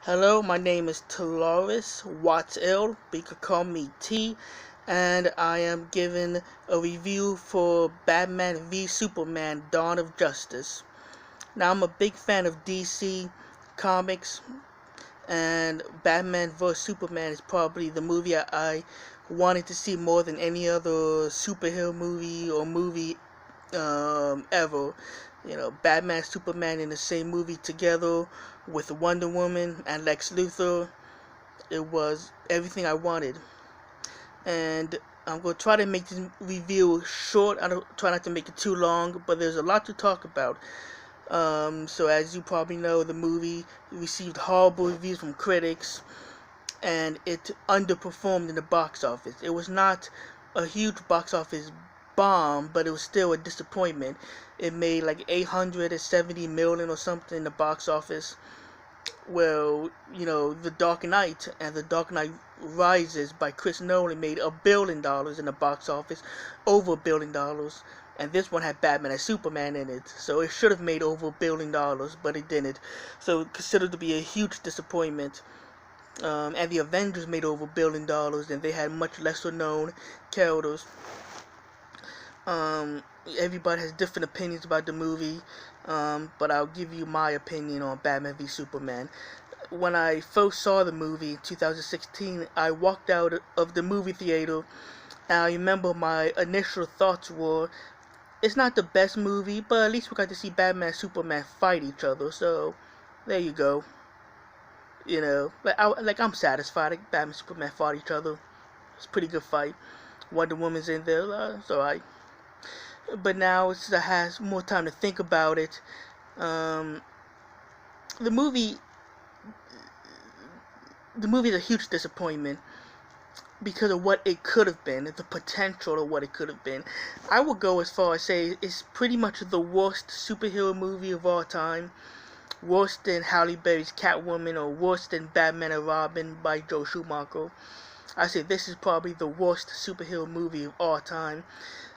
Hello, my name is Taloris Watts L, but you could call me T, and I am giving a review for Batman v Superman Dawn of Justice. Now, I'm a big fan of DC Comics, and Batman vs Superman is probably the movie I wanted to see more than any other superhero movie or movie ever. Batman, Superman in the same movie together with Wonder Woman and Lex Luthor. It was everything I wanted. And I'm going to try to make this review short. I don't try not to make it too long, but there's a lot to talk about. So as you probably know, the movie received horrible reviews from critics, and it underperformed in the box office. It was not a huge box office bomb, but it was still a disappointment. It made like 870 million or something in the box office. Well, The Dark Knight and The Dark Knight Rises by Chris Nolan made $1 billion in the box office, over $1 billion, and this one had Batman and Superman in it, so it should have made over $1 billion, but it didn't. So considered to be a huge disappointment. And the Avengers made over $1 billion, and they had much lesser known characters. Everybody has different opinions about the movie, but I'll give you my opinion on Batman v Superman. When I first saw the movie in 2016, I walked out of the movie theater, and I remember my initial thoughts were, it's not the best movie, but at least we got to see Batman and Superman fight each other, so there you go. I'm satisfied that Batman and Superman fought each other. It's a pretty good fight. Wonder Woman's in there, it's alright. But now since I has more time to think about it, the movie is a huge disappointment because of what it could have been, the potential of what it could have been. I would go as far as say it's pretty much the worst superhero movie of all time. Worse than Halle Berry's Catwoman, or worse than Batman and Robin by Joe Schumacher. I say this is probably the worst superhero movie of all time.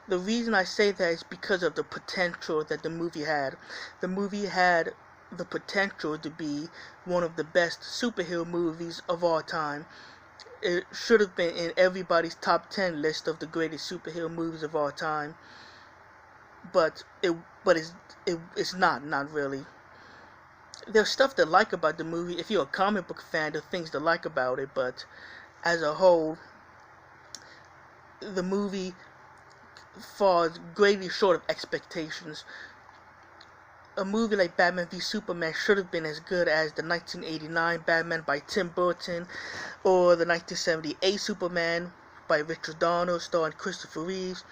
The reason I say that is because of the potential that the movie had. The movie had the potential to be one of the best superhero movies of all time. It should have been in everybody's top 10 list of the greatest superhero movies of all time. But it's not really. There's stuff to like about the movie. If you're a comic book fan, there's things to like about it, but as a whole, the movie falls greatly short of expectations. A movie like Batman v Superman should have been as good as the 1989 Batman by Tim Burton, or the 1978 Superman by Richard Donner starring Christopher Reeves,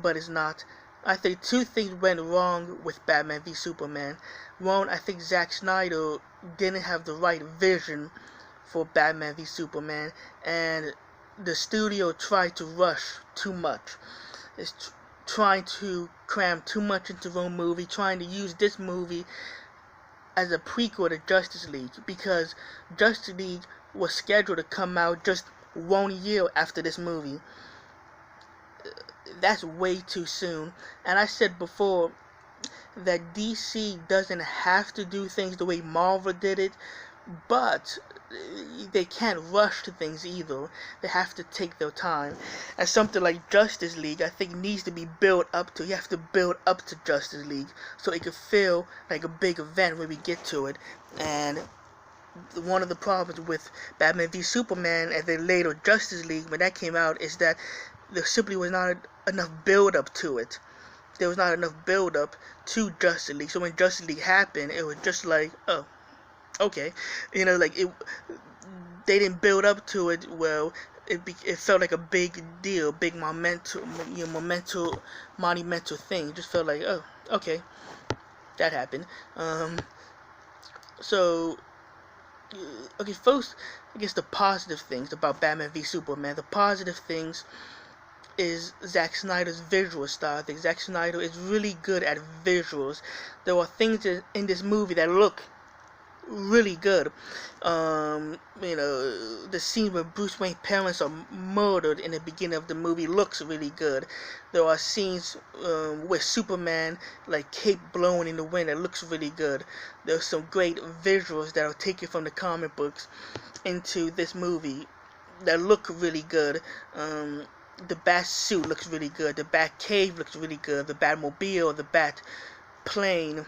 but it's not. I think two things went wrong with Batman v Superman. One, I think Zack Snyder didn't have the right vision for Batman v Superman, and the studio tried to rush too much. It's trying to cram too much into one movie, trying to use this movie as a prequel to Justice League, because Justice League was scheduled to come out just 1 year after this movie. That's way too soon. And I said before that DC doesn't have to do things the way Marvel did it, but they can't rush to things either. They have to take their time. And something like Justice League, I think, needs to be built up to. You have to build up to Justice League so it could feel like a big event when we get to it. And one of the problems with Batman v Superman and then later Justice League, when that came out, is that there simply was not enough build up to it. There was not enough build up to Justice League. So when Justice League happened, it was just like, oh, okay, they didn't build up to it well. It felt like a big deal, big monumental thing. It just felt like, oh, okay, that happened. So, okay, first, I guess the positive things about Batman v Superman. The positive things is Zack Snyder's visual style. I think Zack Snyder is really good at visuals. There are things in this movie that look really good. The scene where Bruce Wayne's parents are murdered in the beginning of the movie looks really good. There are scenes with Superman, like cape blowing in the wind, that looks really good. There's some great visuals that are taken from the comic books into this movie that look really good. The Bat suit looks really good. The Bat cave looks really good. The Batmobile, the Bat plane,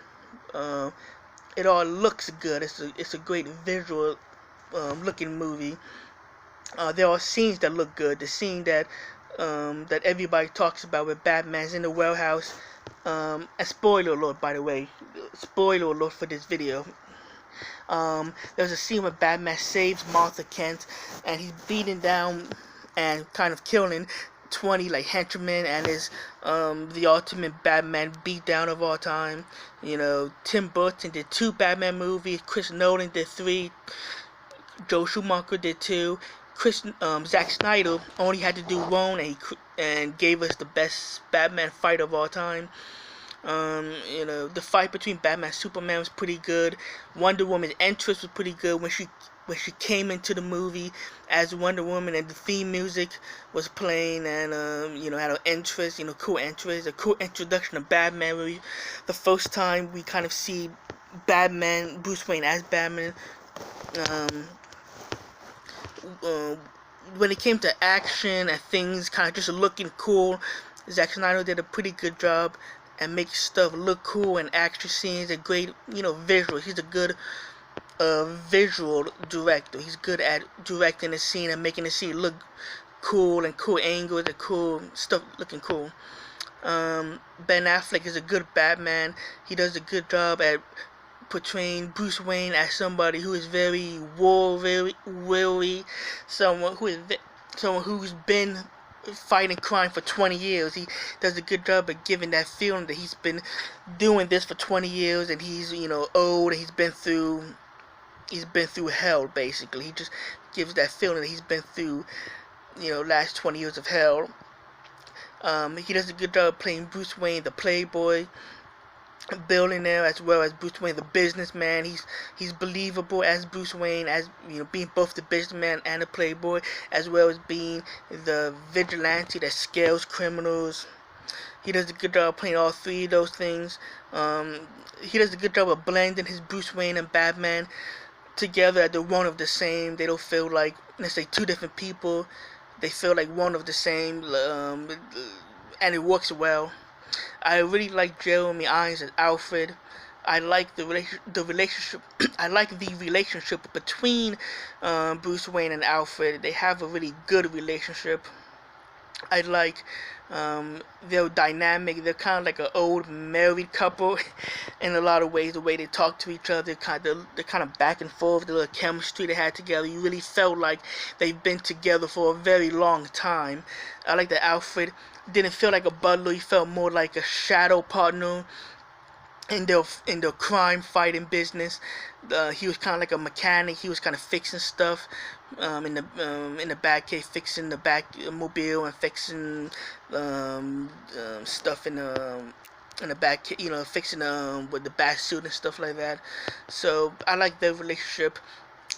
it all looks good. It's a great visual looking movie. There are scenes that look good. The scene that everybody talks about with Batman's in the warehouse. A spoiler alert, by the way. Spoiler alert for this video. There's a scene where Batman saves Martha Kent, and he's beating down and kind of killing 20 like henchmen, and is the ultimate Batman beatdown of all time. Tim Burton did 2 Batman movies. Chris Nolan did 3. Joe Schumacher did 2. Zack Snyder only had to do 1, and gave us the best Batman fight of all time. The fight between Batman and Superman was pretty good. Wonder Woman's entrance was pretty good when she came into the movie as Wonder Woman, and the theme music was playing, and had an entrance, cool entrance, a cool introduction to Batman. Where the first time we kind of see Bruce Wayne as Batman. When it came to action and things kind of just looking cool, Zack Snyder did a pretty good job and make stuff look cool, and action scenes and great, visuals. He's a good visual director. He's good at directing the scene and making the scene look cool, and cool angles and cool stuff looking cool. Ben Affleck is a good Batman. He does a good job at portraying Bruce Wayne as somebody who is very weary, someone who's been fighting crime for 20 years. He does a good job of giving that feeling that he's been doing this for 20 years, and he's old, and he's been through hell. Basically, he just gives that feeling that he's been through last 20 years of hell. He does a good job of playing Bruce Wayne, the playboy billionaire, as well as Bruce Wayne, the businessman. He's believable as Bruce Wayne, as being both the businessman and the playboy, as well as being the vigilante that scales criminals. He does a good job playing all 3 of those things. He does a good job of blending his Bruce Wayne and Batman together at the one of the same. They don't feel like, let's say, 2 different people. They feel like one of the same, and it works well. I really like Jeremy Irons as Alfred. I like the relationship. I like the relationship between Bruce Wayne and Alfred. They have a really good relationship. I like their dynamic. They're kind of like an old married couple in a lot of ways. The way they talk to each other, they're kind of back and forth. The little chemistry they had together. You really felt like they've been together for a very long time. I like that Alfred didn't feel like a butler. He felt more like a shadow partner in their crime fighting business. He was kind of like a mechanic. He was kind of fixing stuff in the Batcave, fixing the Batmobile, and fixing stuff in the back, fixing with the bat suit and stuff like that. So I like their relationship.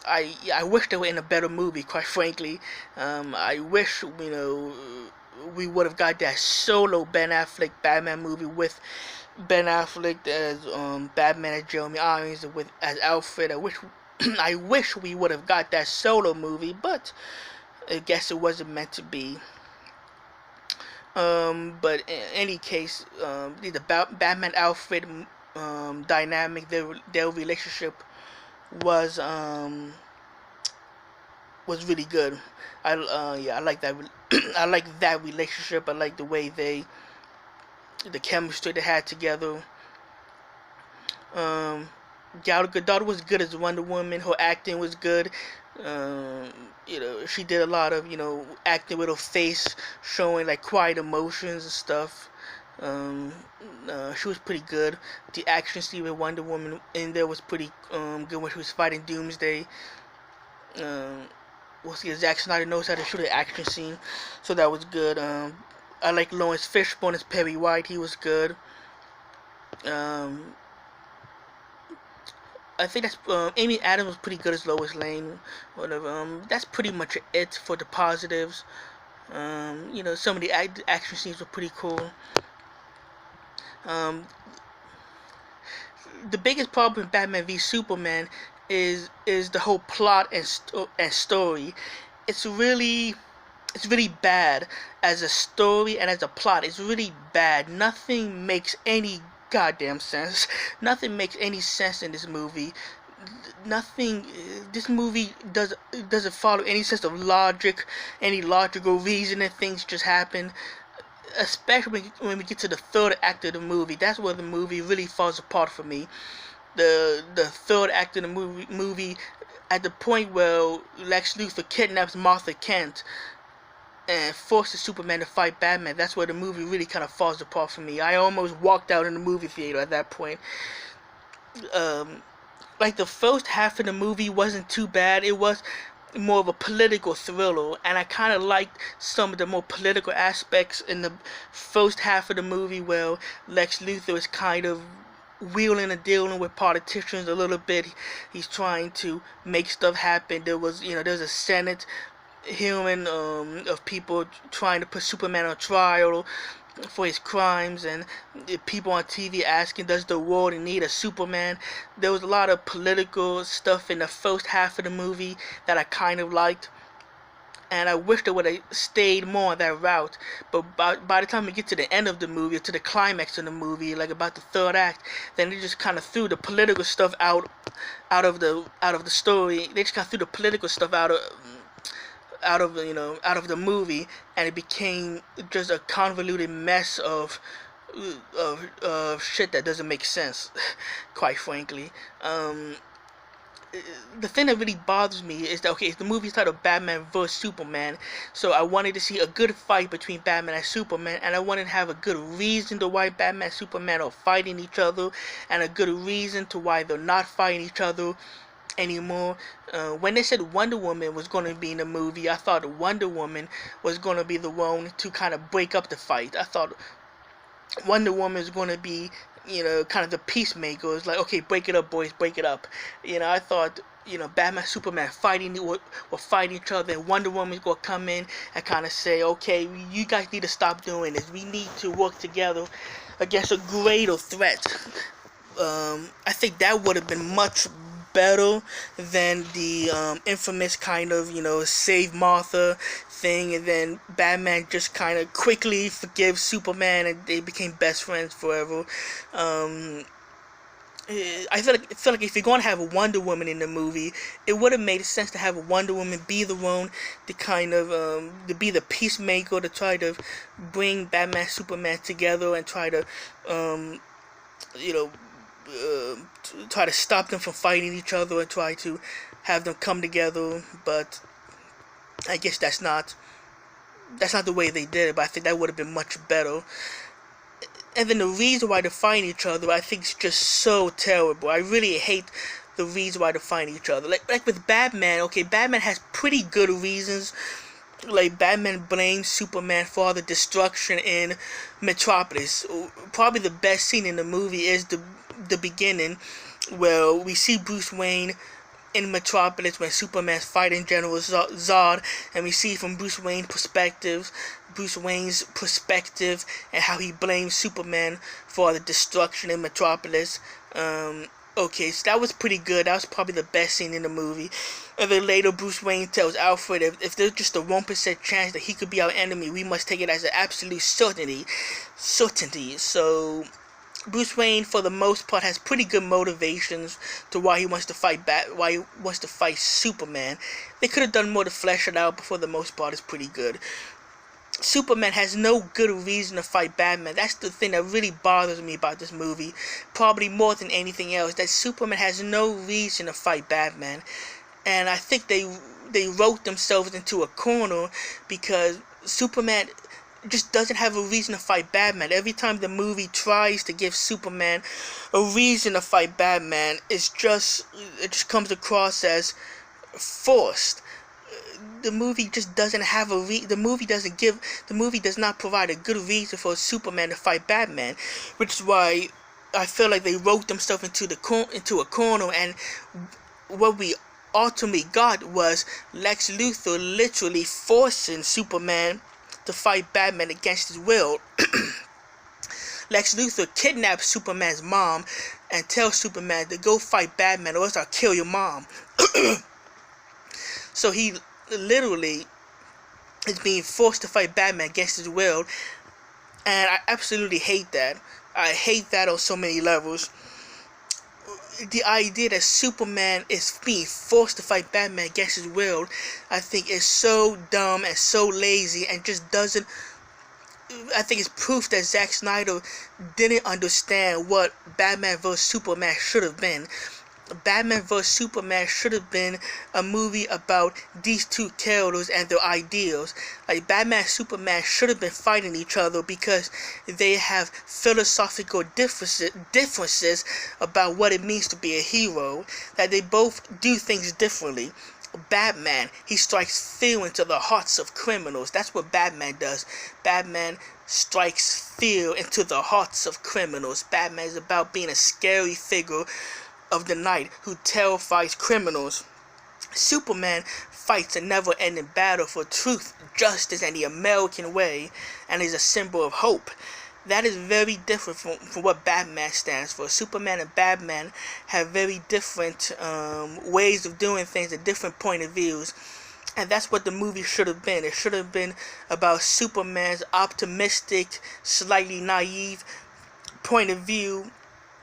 I wish they were in a better movie, quite frankly. I wish we would have got that solo Ben Affleck Batman movie with Ben Affleck as Batman, as Jeremy Irons as Alfred. I wish we would have got that solo movie, but I guess it wasn't meant to be. But in any case, the Batman Alfred dynamic, their relationship was really good. I like that. I like that relationship. I like the way the chemistry they had together. Gal Gadot was good as Wonder Woman. Her acting was good. She did a lot of acting with her face, showing like quiet emotions and stuff. She was pretty good. The action scene with Wonder Woman in there was pretty good when she was fighting Doomsday. We'll see, Zack Snyder knows how to shoot an action scene, so that was good. I like Lawrence Fishburne as Perry White. He was good. I think that's Amy Adams was pretty good as Lois Lane. Whatever. That's pretty much it for the positives. Some of the action scenes were pretty cool. Um, the biggest problem with Batman v Superman is the whole plot and story. It's really bad as a story and as a plot. It's really bad. Nothing makes any goddamn sense. Nothing makes any sense in this movie. Nothing. This movie doesn't follow any sense of logic, any logical reasoning. Things just happen. Especially when we get to the third act of the movie, that's where the movie really falls apart for me. The third act of the movie, at the point where Lex Luthor kidnaps Martha Kent and forces Superman to fight Batman, that's where the movie really kind of falls apart for me. I almost walked out in the movie theater at that point. Like the first half of the movie wasn't too bad. It was more of a political thriller, and I kind of liked some of the more political aspects in the first half of the movie, where Lex Luthor is kind of wheeling and dealing with politicians a little bit. He's trying to make stuff happen. There's a Senate hearing of people trying to put Superman on trial for his crimes, and people on TV asking, does the world need a Superman? There was a lot of political stuff in the first half of the movie that I kind of liked, and I wish they would have stayed more on that route. But by the time we get to the end of the movie, or to the climax of the movie, like about the third act, then they just kind of threw the political stuff out of the story. They just kind of threw the political stuff out of the movie, and it became just a convoluted mess of shit that doesn't make sense, quite frankly. The thing that really bothers me is that, okay, the movie's titled Batman vs Superman, so I wanted to see a good fight between Batman and Superman, and I wanted to have a good reason to why Batman and Superman are fighting each other, and a good reason to why they're not fighting each other anymore. When they said Wonder Woman was going to be in the movie, I thought Wonder Woman was going to be the one to kind of break up the fight. I thought Wonder Woman is going to be, kind of the peacemaker. It's like, okay, break it up, boys, break it up. I thought, Batman, Superman will fight each other, and Wonder Woman's going to come in and kind of say, okay, you guys need to stop doing this. We need to work together against a greater threat. I think that would have been much better than the infamous kind of, save Martha thing, and then Batman just kind of quickly forgives Superman and they became best friends forever. I feel like if you're going to have a Wonder Woman in the movie, it would have made sense to have a Wonder Woman be the one to kind of to be the peacemaker, to try to bring Batman, Superman together and try to try to stop them from fighting each other and try to have them come together. But I guess that's not the way they did it. But I think that would have been much better. And then the reason why they're fighting each other, I think, is just so terrible. I really hate the reason why they're fighting each other. Like with Batman, okay, Batman has pretty good reasons. Like, Batman blames Superman for all the destruction in Metropolis. Probably the best scene in the movie is the beginning, where we see Bruce Wayne in Metropolis when Superman's fighting General Zod, and we see from Bruce Wayne's perspective, and how he blames Superman for all the destruction in Metropolis. Okay, so that was pretty good. That was probably the best scene in the movie. And then later, Bruce Wayne tells Alfred, if there's just a 1% chance that he could be our enemy, we must take it as an absolute certainty. So Bruce Wayne, for the most part, has pretty good motivations to why he wants to fight Superman. They could have done more to flesh it out, but for the most part, it's pretty good. Superman has no good reason to fight Batman. That's the thing that really bothers me about this movie, probably more than anything else, that Superman has no reason to fight Batman. And I think they wrote themselves into a corner, because Superman just doesn't have a reason to fight Batman. Every time the movie tries to give Superman a reason to fight Batman, it just comes across as forced. The movie just doesn't have the movie does not provide a good reason for Superman to fight Batman, which is why I feel like they wrote themselves into a corner, and what we ultimately got was Lex Luthor literally forcing Superman to fight Batman against his will. Lex Luthor kidnaps Superman's mom and tells Superman to go fight Batman or else I'll kill your mom. So he literally is being forced to fight Batman against his will, and I absolutely hate that. I hate that on so many levels. The idea that Superman is being forced to fight Batman against his will, I think is so dumb and so lazy, and just doesn't. I think it's proof that Zack Snyder didn't understand what Batman vs Superman should have been. Batman vs Superman should have been a movie about these two characters and their ideals. Like, Batman and Superman should have been fighting each other because they have philosophical differences about what it means to be a hero, that they both do things differently. Batman, he strikes fear into the hearts of criminals. That's what Batman does. Batman strikes fear into the hearts of criminals. Batman is about being a scary figure of the night who terrifies criminals. Superman fights a never-ending battle for truth, justice, and the American way, and is a symbol of hope. That is very different from what Batman stands for. Superman and Batman have very different ways of doing things and different point of views. And that's what the movie should have been. It should have been about Superman's optimistic, slightly naive point of view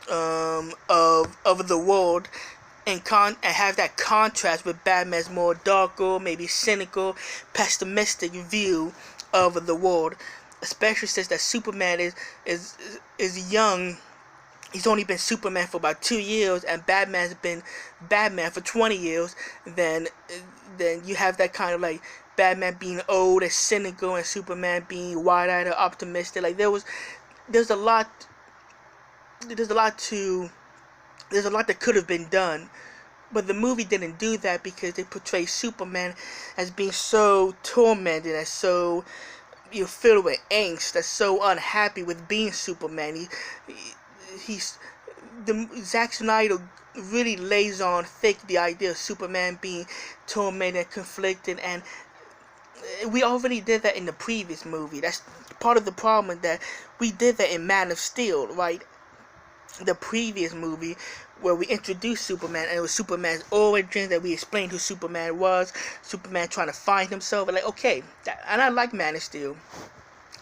of the world, and have that contrast with Batman's more darker, maybe cynical, pessimistic view of the world. Especially since that Superman is young. He's only been Superman for about 2 years, and Batman's been Batman for 20 years. Then you have that kind of like Batman being old and cynical, and Superman being wide-eyed and optimistic. Like there's a lot that could have been done, but the movie didn't do that because they portray Superman as being so tormented and so filled with angst, that's so unhappy with being Superman. Zack Snyder really lays on thick the idea of Superman being tormented and conflicted, and we already did that in the previous movie. That's part of the problem, that we did that in Man of Steel, right? The previous movie where we introduced Superman, and it was Superman's origin, that we explained who Superman was, Superman trying to find himself, and like, okay, and I like Man of Steel.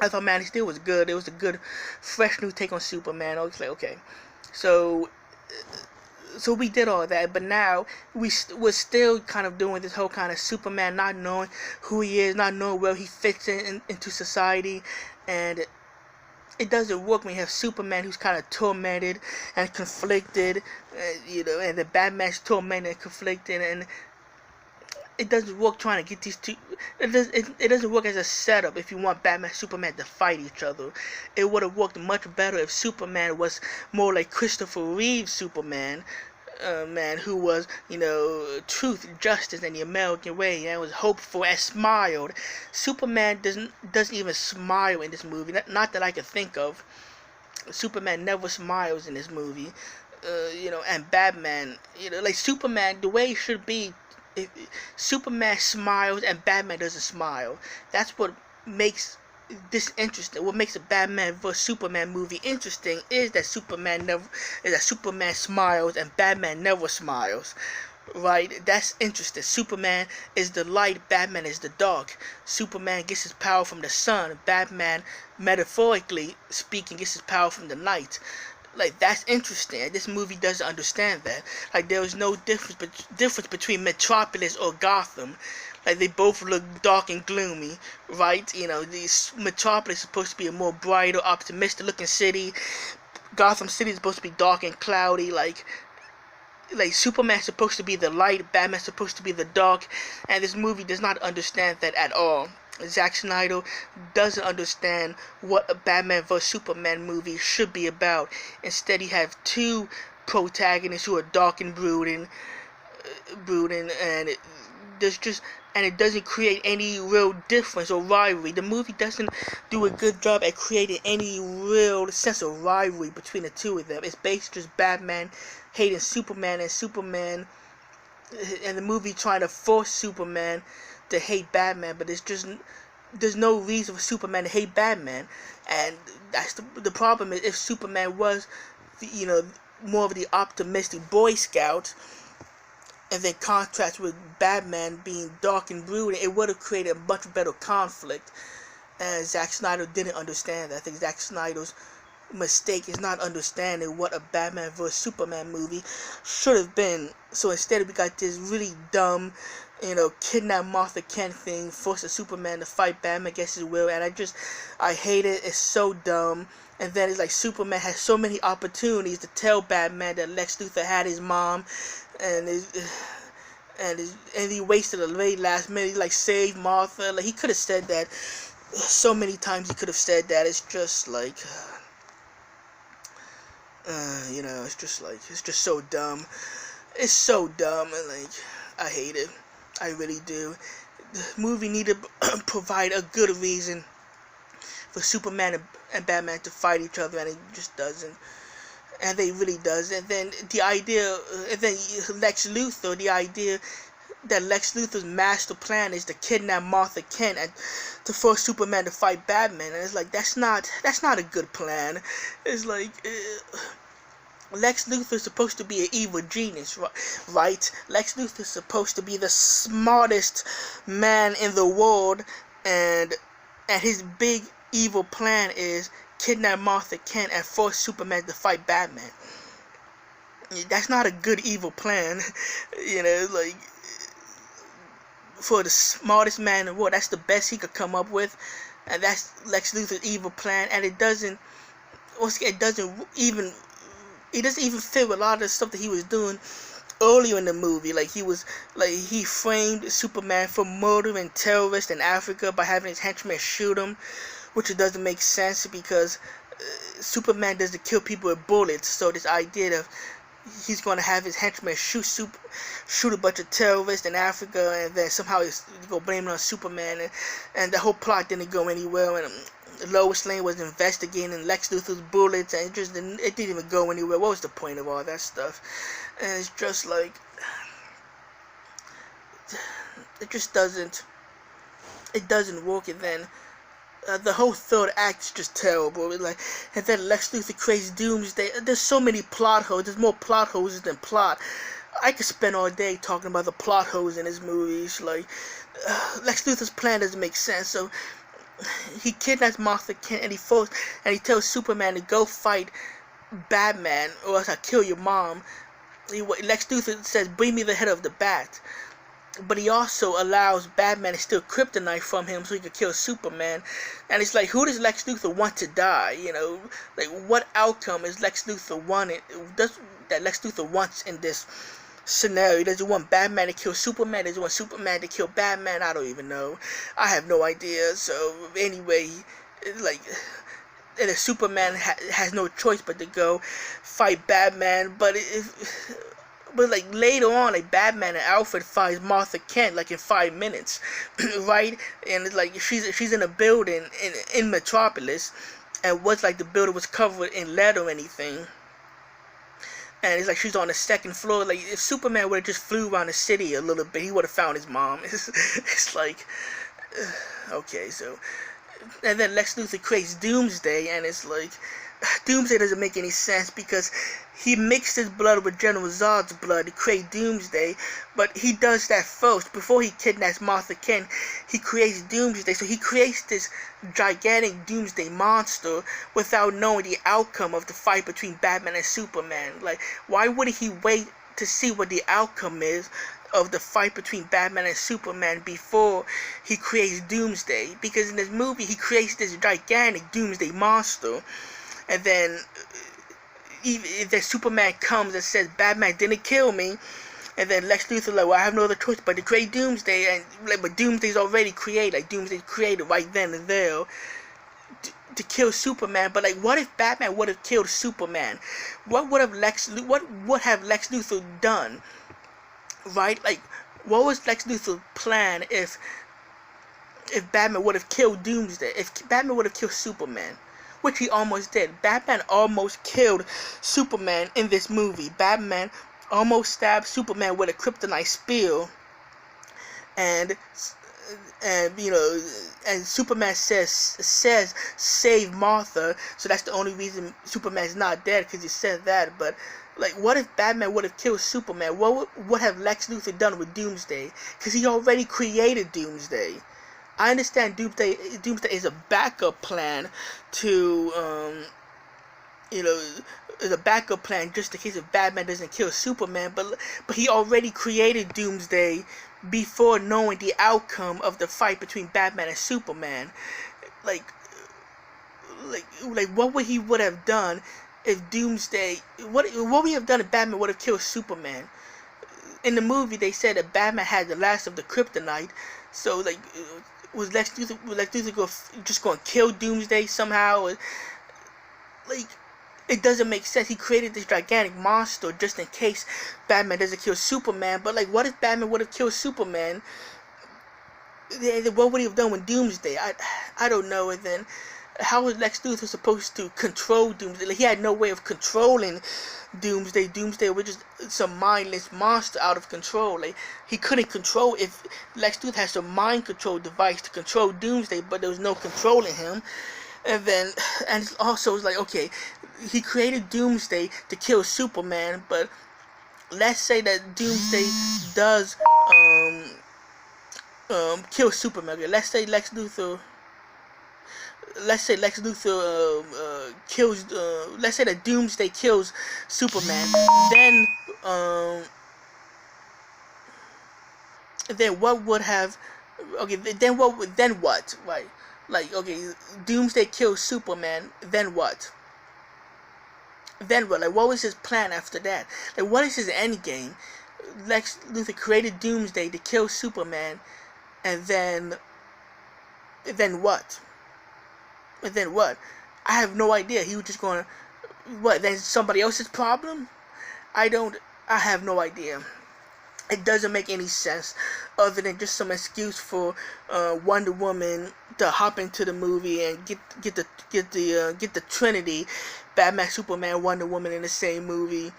I thought Man of Steel was good. It was a good, fresh new take on Superman. I was like, okay, so we did all that, but now we're still kind of doing this whole kind of Superman not knowing who he is, not knowing where he fits into society, and it doesn't work when you have Superman who's kind of tormented and conflicted, and the Batman's tormented and conflicted, and it doesn't work trying to get these two. It doesn't work as a setup if you want Batman and Superman to fight each other. It would have worked much better if Superman was more like Christopher Reeve's Superman, man who was, truth, justice, and the American way, and was hopeful and smiled. Superman doesn't even smile in this movie. Not that I can think of. Superman never smiles in this movie. And Batman, like Superman, the way it should be. Superman smiles and Batman doesn't smile. That's what makes this interesting. What makes a Batman vs Superman movie interesting is that Superman smiles and Batman never smiles. Right? That's interesting. Superman is the light, Batman is the dark. Superman gets his power from the sun. Batman, metaphorically speaking, gets his power from the night. Like, that's interesting. This movie doesn't understand that. Like, there is no difference between Metropolis or Gotham. Like, they both look dark and gloomy, right? Metropolis is supposed to be a more brighter, optimistic-looking city. Gotham City is supposed to be dark and cloudy. Like Superman's supposed to be the light, Batman's supposed to be the dark, and this movie does not understand that at all. Zack Snyder doesn't understand what a Batman vs Superman movie should be about. Instead, you have two protagonists who are dark and brooding, and it doesn't create any real difference or rivalry. The movie doesn't do a good job at creating any real sense of rivalry between the two of them. It's basically just Batman hating Superman and Superman and the movie trying to force Superman to hate Batman, but there's no reason for Superman to hate Batman. And that's the problem. Is if Superman was more of the optimistic Boy Scout, and then contrast with Batman being dark and brooding, it would have created a much better conflict. And Zack Snyder didn't understand that. I think Zack Snyder's mistake is not understanding what a Batman vs Superman movie should have been. So instead we got this really dumb, kidnap Martha Kent thing, forces Superman to fight Batman against his will, and I hate it. It's so dumb. And then it's like Superman has so many opportunities to tell Batman that Lex Luthor had his mom, and he wasted a late last minute. He saved Martha. He could have said that so many times. He could have said that. It's just like, it's just so dumb. It's so dumb, and I hate it. I really do. The movie needed to provide a good reason for Superman and Batman to fight each other, and it just doesn't. And they really does. And then the idea, Lex Luthor, the idea that Lex Luthor's master plan is to kidnap Martha Kent and to force Superman to fight Batman, and it's like that's not a good plan. It's like Lex Luthor is supposed to be an evil genius, right? Lex Luthor is supposed to be the smartest man in the world, and his big evil plan is kidnap Martha Kent and force Superman to fight Batman. That's not a good evil plan, for the smartest man in the world. That's the best he could come up with, and that's Lex Luthor's evil plan. And it doesn't even fit with a lot of the stuff that he was doing earlier in the movie. He framed Superman for murdering terrorists in Africa by having his henchmen shoot him, which it doesn't make sense because Superman doesn't kill people with bullets. So this idea that he's going to have his henchmen shoot a bunch of terrorists in Africa, and then somehow he's going to blame it on Superman, and the whole plot didn't go anywhere, and Lois Lane was investigating Lex Luthor's bullets, and it didn't even go anywhere. What was the point of all that stuff? And it's just like, it doesn't work. And then the whole third act is just terrible. And then Lex Luthor creates Doomsday. There's so many plot holes. There's more plot holes than plot. I could spend all day talking about the plot holes in this movie. Lex Luthor's plan doesn't make sense. So he kidnaps Martha Kent, and he tells Superman to go fight Batman, or else I'll kill your mom. Lex Luthor says, "Bring me the head of the bat." But he also allows Batman to steal kryptonite from him so he could kill Superman. And it's like, who does Lex Luthor want to die? What outcome is Lex Luthor wanted? That Lex Luthor wants in this scenario? Does he want Batman to kill Superman? Does he want Superman to kill Batman? I don't even know. I have no idea. So anyway, and Superman has no choice but to go fight Batman. But later on, Batman and Alfred finds Martha Kent in 5 minutes, right? And it's she's in a building in Metropolis, and the building was covered in lead or anything. And it's she's on the second floor. If Superman would have just flew around the city a little bit, he would have found his mom. It's okay, so. And then Lex Luthor creates Doomsday, and it's Doomsday doesn't make any sense because he mixed his blood with General Zod's blood to create Doomsday, but he does that first. Before he kidnaps Martha Kent, he creates Doomsday. So he creates this gigantic Doomsday monster without knowing the outcome of the fight between Batman and Superman. Why wouldn't he wait to see what the outcome is of the fight between Batman and Superman before he creates Doomsday? Because in this movie, he creates this gigantic Doomsday monster, and then Superman comes and says, "Batman didn't kill me," and then Lex Luthor well, I have no other choice but to create Doomsday, but Doomsday's already created. Doomsday's created right then and there to kill Superman. But what if Batman would have killed Superman? What would have Lex Luthor done? Right? What was Lex Luthor's plan if Batman would have killed Doomsday? If Batman would have killed Superman, which he almost did. Batman almost killed Superman in this movie. Batman almost stabbed Superman with a kryptonite spear, and and Superman says save Martha. So that's the only reason Superman's not dead, because he said that. But like, what if Batman would have killed Superman? What would have Lex Luthor done with Doomsday? Because he already created Doomsday. I understand Doomsday is a backup plan to is a backup plan just in case if Batman doesn't kill Superman, but he already created Doomsday before knowing the outcome of the fight between Batman and Superman. Like what would have done if Doomsday, what would he have done if Batman would have killed Superman? In the movie, they said that Batman had the last of the kryptonite, so like, was Lex Luthor just going to kill Doomsday somehow? Or, like, it doesn't make sense. He created this gigantic monster just in case Batman doesn't kill Superman. But like, what if Batman would have killed Superman? What would he have done with Doomsday? I don't know. And then, how was Lex Luthor supposed to control Doomsday? Like, he had no way of controlling Doomsday. Doomsday was just some mindless monster out of control. Like, he couldn't control. If Lex Luthor has a mind control device to control Doomsday, but there was no controlling him. And then, and also it's like, okay, he created Doomsday to kill Superman, but let's say that Doomsday does kill Superman. Okay, let's say Lex Luthor kills. Let's say that Doomsday kills Superman. Then what would have? Okay, then what? Then what? Right? Like, okay, Doomsday kills Superman. Then what? Then what? Like, what was his plan after that? Like, what is his end game? Lex Luthor created Doomsday to kill Superman, and then what? And then what? I have no idea. He was just going to, what, then somebody else's problem? I have no idea. It doesn't make any sense other than just some excuse for Wonder Woman to hop into the movie and get the Trinity, Batman, Superman, Wonder Woman in the same movie.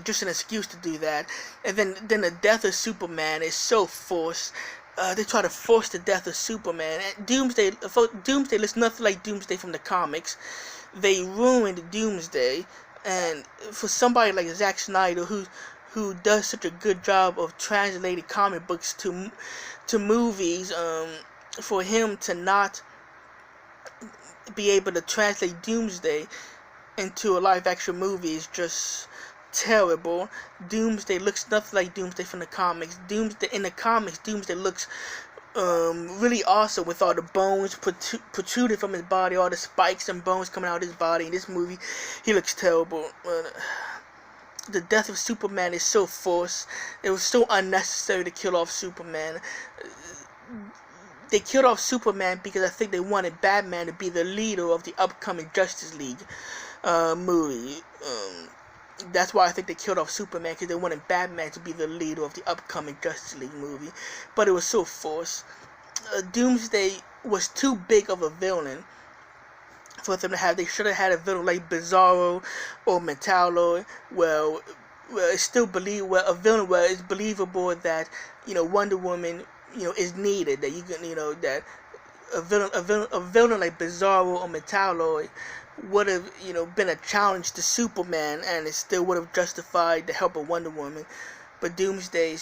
Just an excuse to do that. And then the death of Superman is so forced. They try to force the death of Superman. And Doomsday looks nothing like Doomsday from the comics. They ruined Doomsday. And for somebody like Zack Snyder, who does such a good job of translating comic books to movies, for him to not be able to translate Doomsday into a live-action movie is just terrible. Doomsday looks nothing like Doomsday from the comics. In the comics, Doomsday looks really awesome with all the bones protruding from his body, all the spikes and bones coming out of his body. In this movie, he looks terrible. The death of Superman is so forced. It was so unnecessary to kill off Superman. They killed off Superman because I think they wanted Batman to be the leader of the upcoming Justice League movie. That's why I think they killed off Superman, because they wanted Batman to be the leader of the upcoming Justice League movie. But it was so forced. Doomsday was too big of a villain for them to have. They should have had a villain like Bizarro or Metallo. Well, it's still a villain where it's believable that Wonder Woman is needed. That you can that a villain like Bizarro or Metallo would have been a challenge to Superman, and it still would have justified the help of Wonder Woman. But Doomsday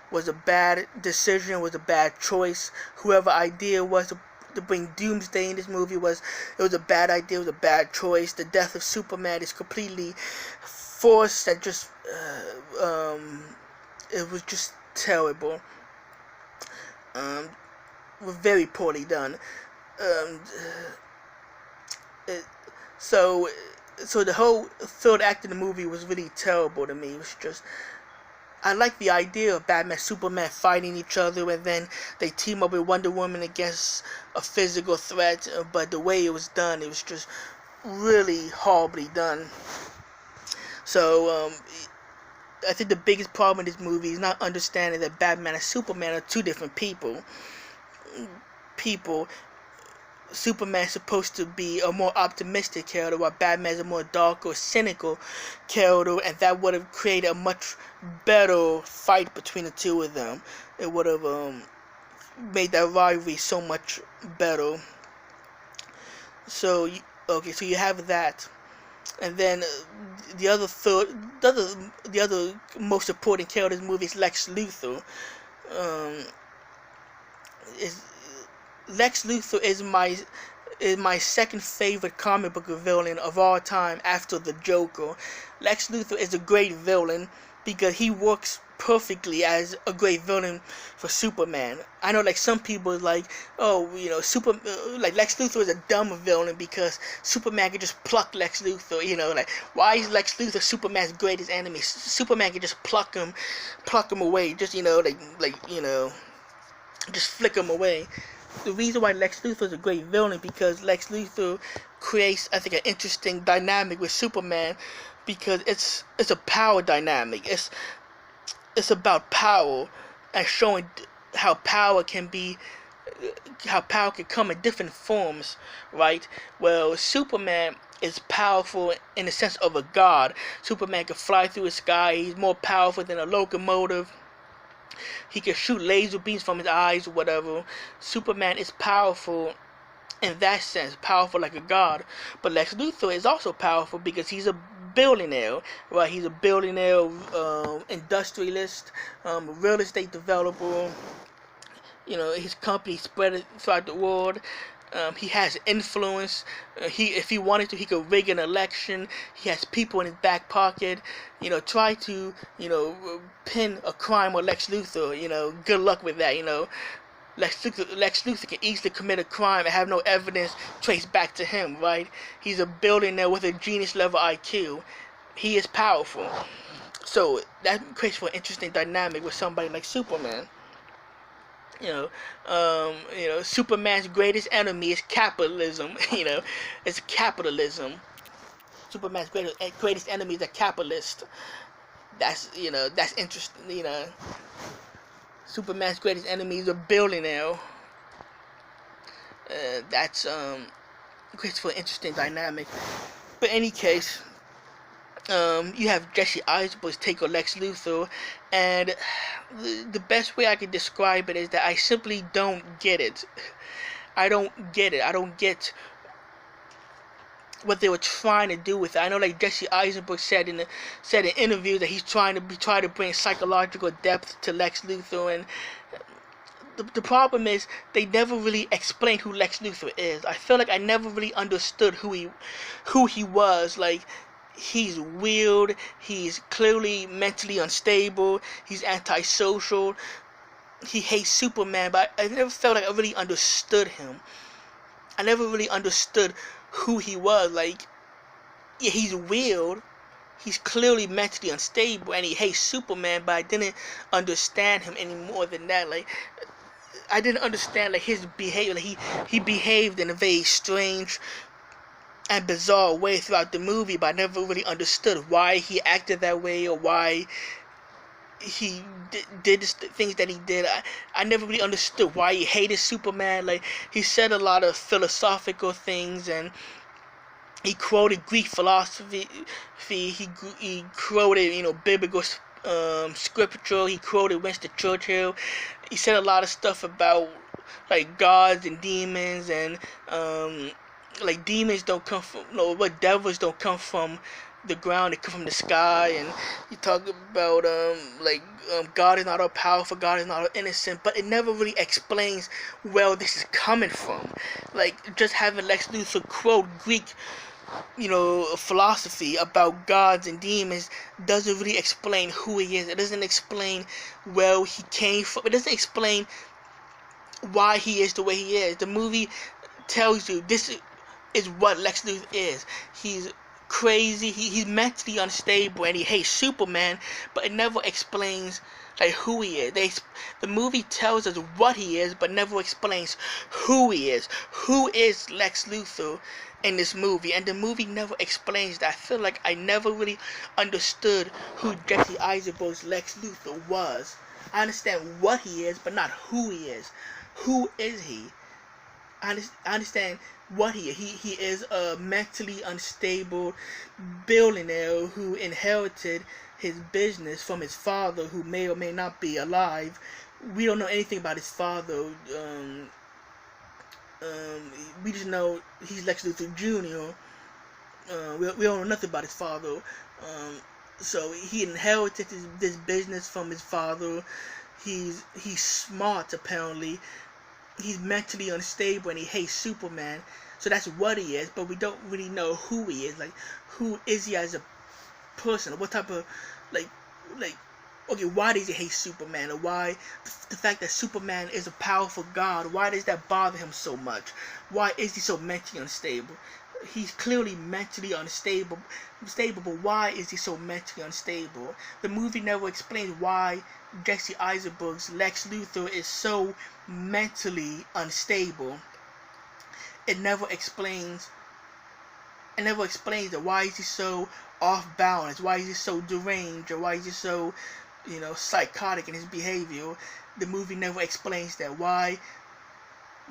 was a bad decision, was a bad choice. Whoever idea was to bring Doomsday in this movie it was a bad idea, it was a bad choice. The death of Superman is completely forced, and just it was just terrible. Very poorly done. So the whole third act of the movie was really terrible to me. It was just, I like the idea of Batman, Superman fighting each other, and then they team up with Wonder Woman against a physical threat. But the way it was done, it was just really horribly done. So I think the biggest problem in this movie is not understanding that Batman and Superman are two different people. Superman's supposed to be a more optimistic character, while Batman's a more dark or cynical character, and that would have created a much better fight between the two of them. It would have made that rivalry so much better. So you have that, and then the other most important character in this movie is Lex Luthor. Lex Luthor is my second favorite comic book villain of all time after the Joker. Lex Luthor is a great villain because he works perfectly as a great villain for Superman. I know, like, some people like, like Lex Luthor is a dumb villain because Superman can just pluck Lex Luthor. Like, why is Lex Luthor Superman's greatest enemy? Superman can just pluck him away, just just flick him away. The reason why Lex Luthor is a great villain because Lex Luthor creates, I think, an interesting dynamic with Superman, because it's a power dynamic. It's about power and showing how power can come in different forms, right? Well, Superman is powerful in the sense of a god. Superman can fly through the sky. He's more powerful than a locomotive. He can shoot laser beams from his eyes or whatever. Superman is powerful in that sense, powerful like a god. But Lex Luthor is also powerful because he's a billionaire, right? He's a billionaire, industrialist, real estate developer. His company spread throughout the world. He has influence. If he wanted to, he could rig an election. He has people in his back pocket. Try to, pin a crime on Lex Luthor. Good luck with that. Lex Luthor can easily commit a crime and have no evidence traced back to him, right? He's a billionaire with a genius level IQ. He is powerful. So that creates for an interesting dynamic with somebody like Superman. Superman's greatest enemy is capitalism. It's capitalism. Superman's greatest enemy is a capitalist. That's interesting. Superman's greatest enemy is a billionaire. That's creates for an interesting dynamic. But in any case, you have Jesse Eisenberg's take on Lex Luthor, and the best way I can describe it is that I simply don't get it. I don't get it. I don't get what they were trying to do with it. I know, like Jesse Eisenberg said in interviews that he's trying to bring psychological depth to Lex Luthor, and the problem is they never really explained who Lex Luthor is. I feel like I never really understood who he was. Like, he's weird, he's clearly mentally unstable, he's antisocial, he hates Superman, but I never felt like I really understood him. I never really understood who he was. Like, yeah, he's weird, he's clearly mentally unstable, and he hates Superman, but I didn't understand him any more than that. Like, I didn't understand, like, his behavior. Like, he behaved in a very strange and bizarre way throughout the movie, but I never really understood why he acted that way or why he did the things that he did. I never really understood why he hated Superman. Like, he said a lot of philosophical things, and he quoted Greek philosophy. He quoted, biblical scripture. He quoted Winston Churchill. He said a lot of stuff about, like, gods and demons, and like, demons don't come from, devils don't come from the ground, they come from the sky. And you talk about God is not all powerful, God is not all innocent, but it never really explains where this is coming from. Like, just having Lex Luthor quote Greek philosophy about gods and demons doesn't really explain who he is. It doesn't explain where he came from. It doesn't explain why he is the way he is. The movie tells you this is what Lex Luthor is. He's crazy. He's mentally unstable and he hates Superman, but it never explains like who he is. The movie tells us what he is, but never explains who he is. Who is Lex Luthor in this movie? And the movie never explains that. I feel like I never really understood who Jesse Eisenberg's Lex Luthor was. I understand what he is, but not who he is. Who is he? I understand what he is. He is a mentally unstable billionaire who inherited his business from his father, who may or may not be alive. We don't know anything about his father. We just know he's Lex Luthor Jr. We don't know nothing about his father. So he inherited this business from his father. He's smart apparently. He's mentally unstable and he hates Superman. So that's what he is, but we don't really know who he is. Like, who is he as a person? What type of okay, why does he hate Superman? Or why the fact that Superman is a powerful god, why does that bother him so much? Why is he so mentally unstable? He's clearly mentally unstable, but why is he so mentally unstable? The movie never explains why Jesse Eisenberg's Lex Luthor is so mentally unstable. It never explains that. Why is he so off balance? Why is he so deranged? Or why is he so, psychotic in his behavior? The movie never explains that. Why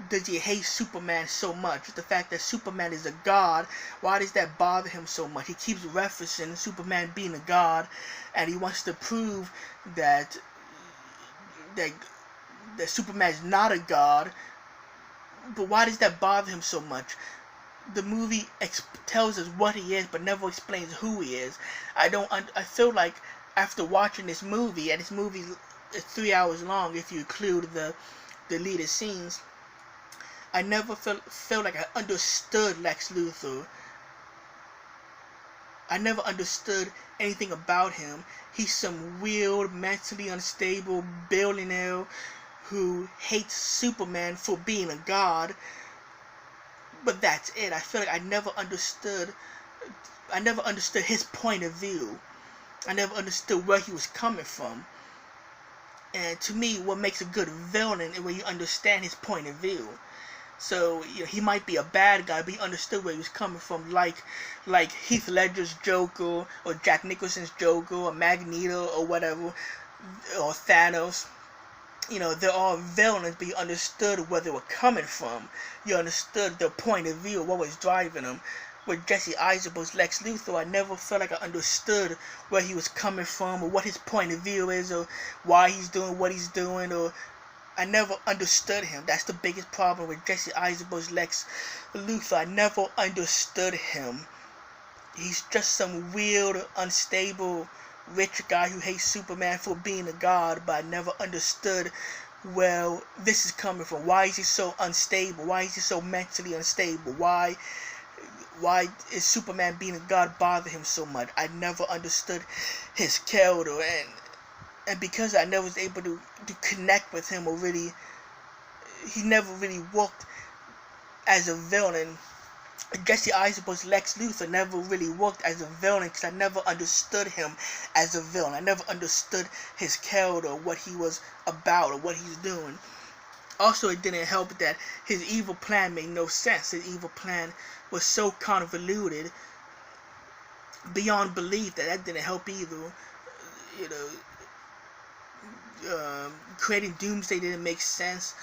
does he hate Superman so much? The fact that Superman is a god, why does that bother him so much? He keeps referencing Superman being a god, and he wants to prove that Superman is not a god. But why does that bother him so much? The movie tells us what he is, but never explains who he is. I feel like after watching this movie, and this movie is 3 hours long if you include the deleted scenes, I never felt like I understood Lex Luthor. I never understood anything about him. He's some weird, mentally unstable billionaire who hates Superman for being a god. But that's it. I feel like I never understood his point of view. I never understood where he was coming from. And to me, what makes a good villain is when you understand his point of view. So he might be a bad guy, but he understood where he was coming from, like Heath Ledger's Joker, or Jack Nicholson's Joker, or Magneto, or whatever, or Thanos. They're all villains, but you understood where they were coming from. You understood their point of view, what was driving them. With Jesse Eisenberg's Lex Luthor, I never felt like I understood where he was coming from, or what his point of view is, or why he's doing what he's doing, or I never understood him. That's the biggest problem with Jesse Eisenberg's Lex Luthor. I never understood him. He's just some weird, unstable, rich guy who hates Superman for being a god, but I never understood where this is coming from. Why is he so unstable? Why is he so mentally unstable? Why is Superman being a god bother him so much? I never understood his character, and because I never was able to connect with him, or really, he never really worked as a villain. Jesse Eisenberg's Lex Luthor never really worked as a villain because I never understood him as a villain. I never understood his character, what he was about, or what he's doing. Also, it didn't help that his evil plan made no sense. His evil plan was so convoluted beyond belief that didn't help either. Creating Doomsday didn't make sense.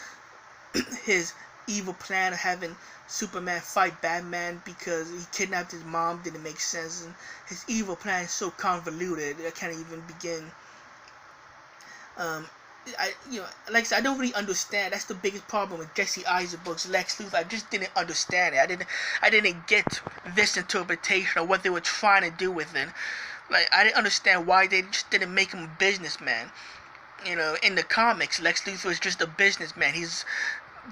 His evil plan of having Superman fight Batman because he kidnapped his mom didn't make sense. And his evil plan is so convoluted I can't even begin. Like I said, I don't really understand. That's the biggest problem with Jesse Eisenberg's Lex Luthor. I just didn't understand it. I didn't get this interpretation of what they were trying to do with it. Like, I didn't understand why they just didn't make him a businessman. In the comics, Lex Luthor is just a businessman.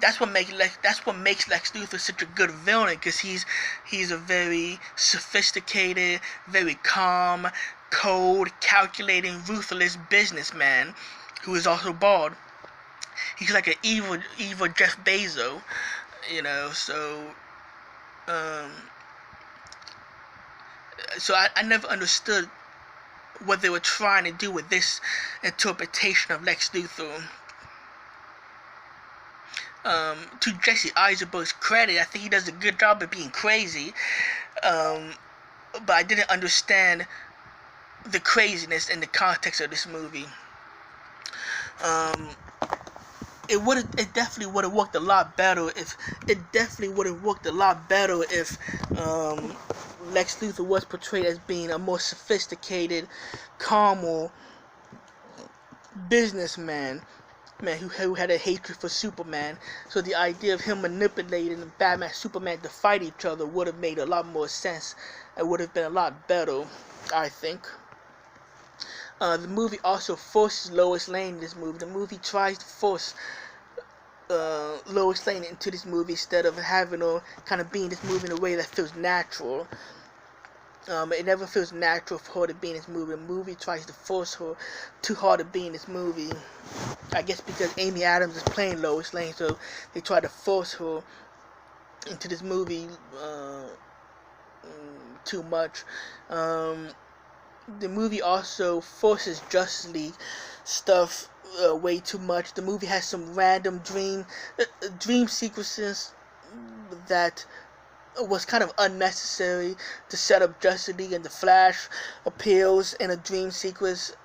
That's what makes Lex Luthor such a good villain, because he's a very sophisticated, very calm, cold, calculating, ruthless businessman who is also bald. He's like an evil Jeff Bezos, so So I never understood what they were trying to do with this interpretation of Lex Luthor. To Jesse Eisenberg's credit, I think he does a good job of being crazy, but I didn't understand the craziness in the context of this movie. It definitely would have worked a lot better if Lex Luthor was portrayed as being a more sophisticated, calmer businessman, who had a hatred for Superman. So the idea of him manipulating Batman and Superman to fight each other would have made a lot more sense and would have been a lot better, I think. The movie also forces Lois Lane in this movie. The movie tries to force Lois Lane into this movie instead of having her kind of be in this movie in a way that feels natural. It never feels natural for her to be in this movie. The movie tries to force her too hard to be in this movie. I guess because Amy Adams is playing Lois Lane, so they try to force her into this movie too much. The movie also forces Justice League stuff way too much. The movie has some random dream sequences that was kind of unnecessary to set up Justice League, and the Flash appeals in a dream sequence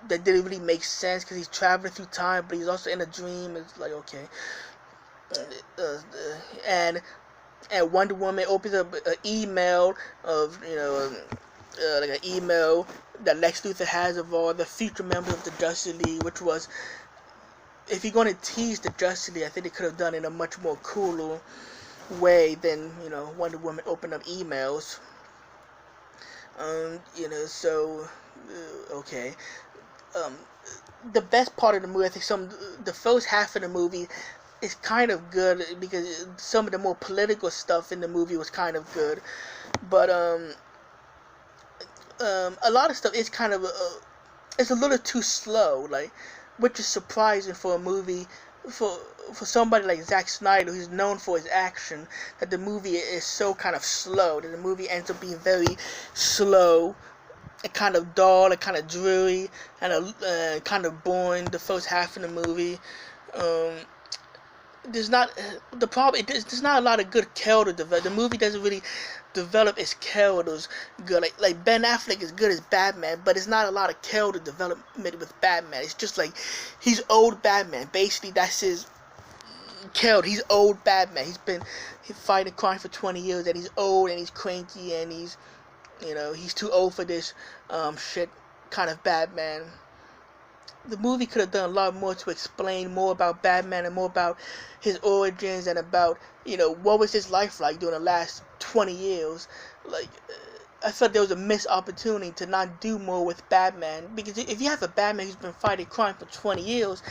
that didn't really make sense because he's traveling through time, but he's also in a dream. It's like, okay. And Wonder Woman opens up an email of, like an email that Lex Luthor has of all the future members of the Justice League, which was, if you're going to tease the Justice League, I think they could have done it in a much more cooler way than, Wonder Woman opened up emails. Okay. The best part of the movie, I think the first half of the movie is kind of good because some of the more political stuff in the movie was kind of good, but a lot of stuff is kind of it's a little too slow, which is surprising for a movie for somebody like Zack Snyder, who's known for his action, that the movie is so kind of slow, that the movie ends up being very slow and kind of dull and kind of dreary and kind of boring the first half of the movie. There's not a lot of good character development. The movie doesn't really develop its characters good. Like Ben Affleck is good as Batman, but it's not a lot of character development with Batman. It's just like he's old Batman. Basically, that's his character. He's old Batman. He's been fighting crime for 20 years, and he's old and he's cranky and he's too old for this shit kind of Batman. The movie could have done a lot more to explain more about Batman and more about his origins and about, what was his life like during the last 20 years. I felt there was a missed opportunity to not do more with Batman, because if you have a Batman who's been fighting crime for 20 years,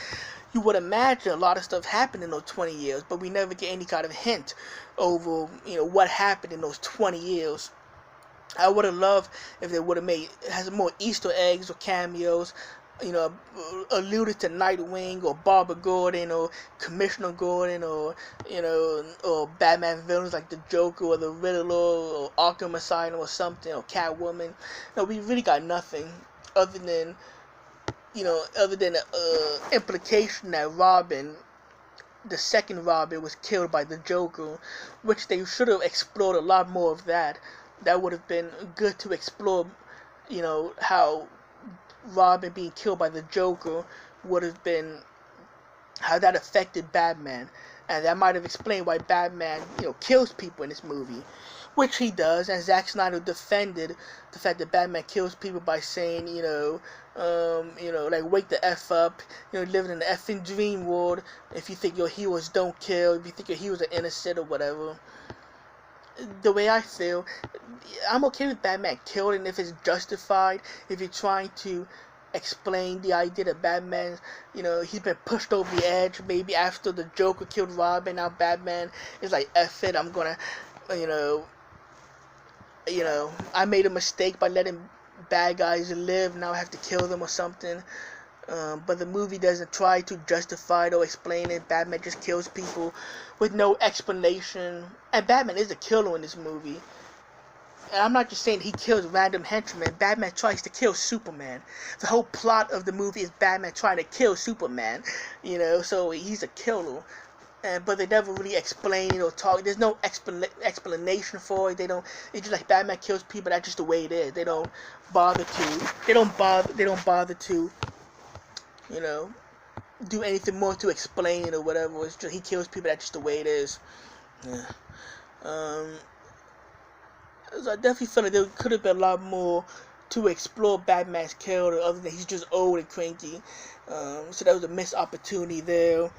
you would imagine a lot of stuff happened in those 20 years, but we never get any kind of hint over, what happened in those 20 years. I would have loved if they would have has more Easter eggs or cameos, alluded to Nightwing or Barbara Gordon or Commissioner Gordon or Batman villains like the Joker or the Riddler or Arkham Asylum or something, or Catwoman. We really got nothing other than implication that Robin, the second Robin, was killed by the Joker, which they should have explored a lot more of that. That would have been good to explore, how Robin being killed by the Joker would have been, how that affected Batman, and that might have explained why Batman, kills people in this movie, which he does. And Zack Snyder defended the fact that Batman kills people by saying, wake the F up, living in the effing dream world. If you think your heroes don't kill, if you think your heroes are innocent or whatever. The way I feel, I'm okay with Batman killing if it's justified, if you're trying to explain the idea that Batman, he's been pushed over the edge, maybe after the Joker killed Robin, now Batman is like, F it, I'm gonna, I made a mistake by letting bad guys live, now I have to kill them or something. But the movie doesn't try to justify it or explain it. Batman just kills people with no explanation. And Batman is a killer in this movie. And I'm not just saying he kills random henchmen. Batman tries to kill Superman. The whole plot of the movie is Batman trying to kill Superman. So he's a killer. But they never really explain it or talk. There's no explanation for it. They don't. It's just like Batman kills people. That's just the way it is. They don't bother to. They don't bother to. Do anything more to explain it or whatever. It's just he kills people. That's just the way it is. Yeah. So I definitely feel like there could have been a lot more to explore Batman's character other than he's just old and cranky. So that was a missed opportunity there.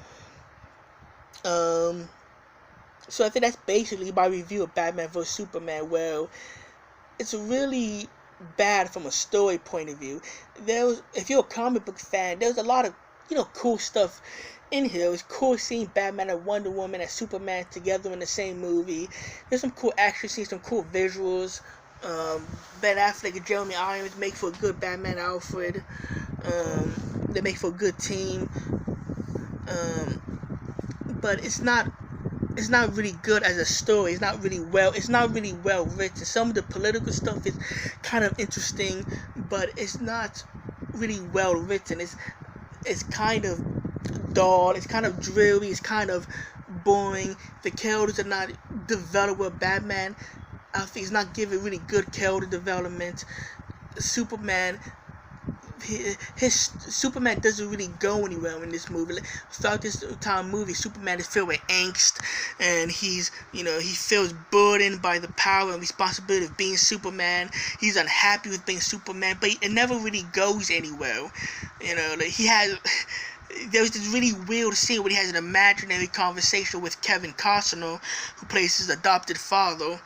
So I think that's basically my review of Batman vs Superman. Well, it's really bad from a story point of view. If you're a comic book fan, there's a lot of cool stuff in here. It was cool seeing Batman and Wonder Woman and Superman together in the same movie. There's some cool action scenes, some cool visuals. Ben Affleck and Jeremy Irons make for a good Batman Alfred. They make for a good team. But it's not really good as a story. It's not really well written. Some of the political stuff is kind of interesting, but it's not really well written. It's kind of dull. It's kind of dreary. It's kind of boring. The characters are not developed with Batman. I think he's not giving really good character development. Superman doesn't really go anywhere in this movie. Throughout this entire movie, Superman is filled with angst, and he feels burdened by the power and responsibility of being Superman. He's unhappy with being Superman, but it never really goes anywhere. There was this really weird scene where he has an imaginary conversation with Kevin Costner, who plays his adopted father,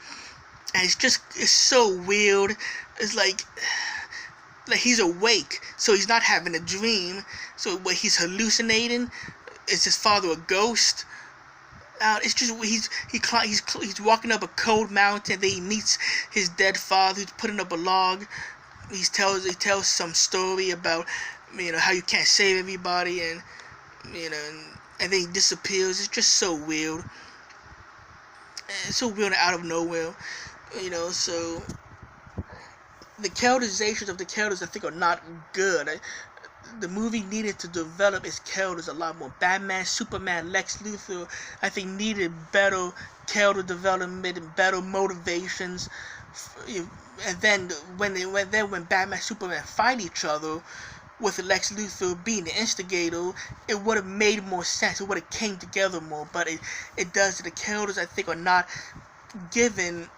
and it's so weird. It's like he's awake, so he's not having a dream. So what he's hallucinating, is his father a ghost? It's just he's walking up a cold mountain. Then he meets his dead father, who's putting up a log. He tells some story about how you can't save everybody, and and then he disappears. It's just so weird. It's so weird out of nowhere. So the characterizations of the characters I think are not good. The movie needed to develop its characters a lot more. Batman, Superman, Lex Luthor, I think needed better character development and better motivations. And then when Batman and Superman fight each other, with Lex Luthor being the instigator, it would have made more sense. It would have came together more. But it does. The characters I think are not given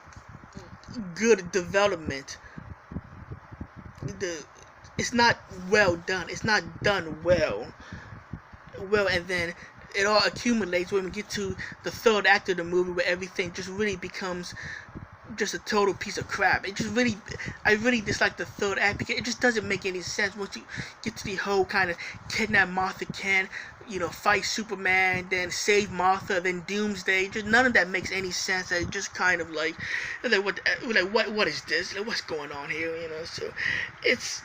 good development. It's not well done. It's not done well. And then it all accumulates when we get to the third act of the movie, where everything just really becomes just a total piece of crap. I really dislike the third act because it just doesn't make any sense once you get to the whole kind of kidnap Martha Kent, fight Superman, then save Martha, then Doomsday. Just none of that makes any sense. It just kind of what is this? What's going on here? So it's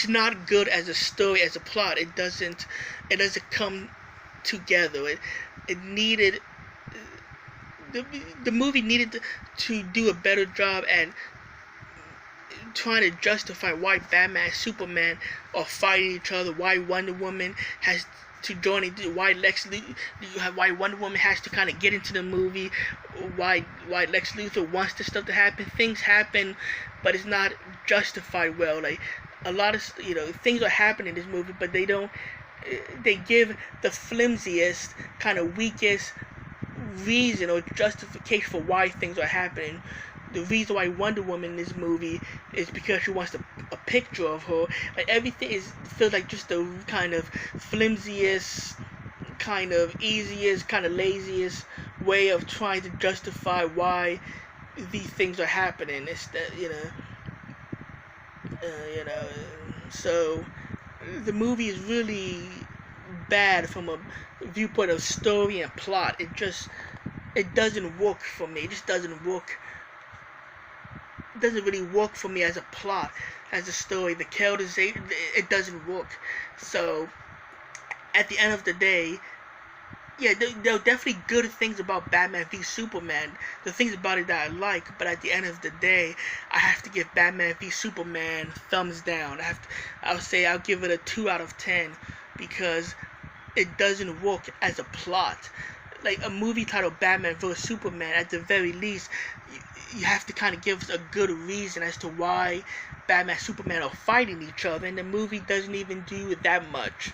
not good as a story, as a plot. It doesn't come together. It needed. The movie needed to do a better job at trying to justify why Batman and Superman are fighting each other, why Wonder Woman has to join it, why Wonder Woman has to kind of get into the movie, why Lex Luthor wants this stuff to happen. Things happen, but it's not justified well. Like a lot of things are happening in this movie, but they don't. They give the flimsiest, kind of weakest reason or justification for why things are happening. The reason why Wonder Woman in this movie is because she wants a picture of her. Like everything feels like just the kind of flimsiest, kind of easiest, kind of laziest way of trying to justify why these things are happening. It's that so the movie is really bad from a viewpoint of story and plot. It doesn't work for me. It just doesn't work. It doesn't really work for me as a plot, as a story. The characterization, it doesn't work. So at the end of the day, yeah, there are definitely good things about Batman v Superman. The things about it that I like, but at the end of the day, I have to give Batman v Superman thumbs down. I'll say I'll give it a 2 out of 10 because it doesn't work as a plot. Like a movie titled Batman vs Superman, at the very least, you have to kind of give us a good reason as to why Batman and Superman are fighting each other, and the movie doesn't even do that much.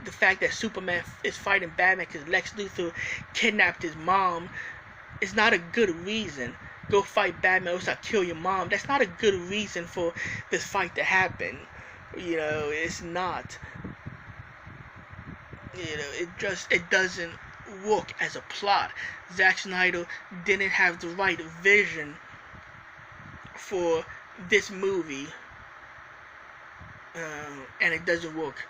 The fact that Superman is fighting Batman because Lex Luthor kidnapped his mom is not a good reason. Go fight Batman, or else I'll kill your mom. That's not a good reason for this fight to happen. It's not. It doesn't work as a plot. Zack Snyder didn't have the right vision for this movie, and it doesn't work.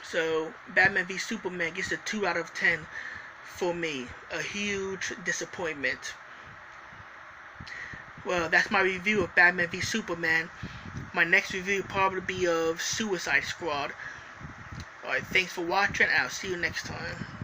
So Batman v Superman gets a 2 out of 10 for me. A huge disappointment. Well, that's my review of Batman v Superman. My next review will probably be of Suicide Squad. Alright, thanks for watching, and I'll see you next time.